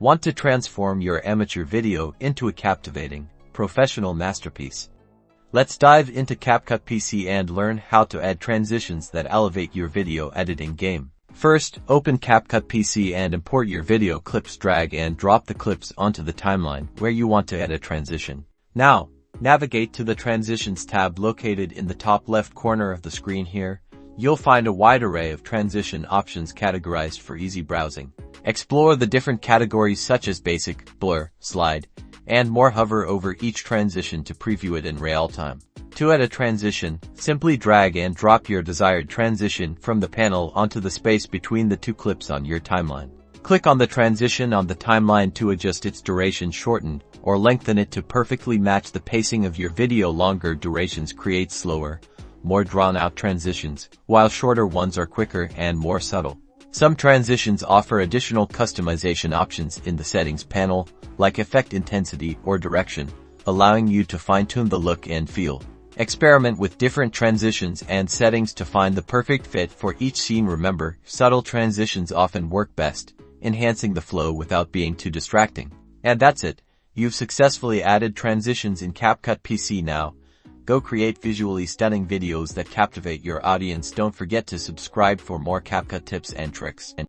Want to transform your amateur video into a captivating, professional masterpiece? Let's dive into CapCut PC and learn how to add transitions that elevate your video editing game. First, open CapCut PC and import your video clips. Drag and drop the clips onto the timeline where you want to add a transition. Now, navigate to the Transitions tab located in the top left corner of the screen here. You'll find a wide array of transition options categorized for easy browsing. Explore the different categories such as basic, blur, slide, and more. Hover over each transition to preview it in real time. To add a transition, simply drag and drop your desired transition from the panel onto the space between the two clips on your timeline. Click on the transition on the timeline to adjust its duration, shorten or lengthen it to perfectly match the pacing of your video. Longer durations create slower, more drawn-out transitions, while shorter ones are quicker and more subtle. Some transitions offer additional customization options in the settings panel, like effect intensity or direction, allowing you to fine-tune the look and feel. Experiment with different transitions and settings to find the perfect fit for each scene. Remember, subtle transitions often work best, enhancing the flow without being too distracting. And that's it. You've successfully added transitions in CapCut PC. Now, go create visually stunning videos that captivate your audience. Don't forget to subscribe for more CapCut tips and tricks.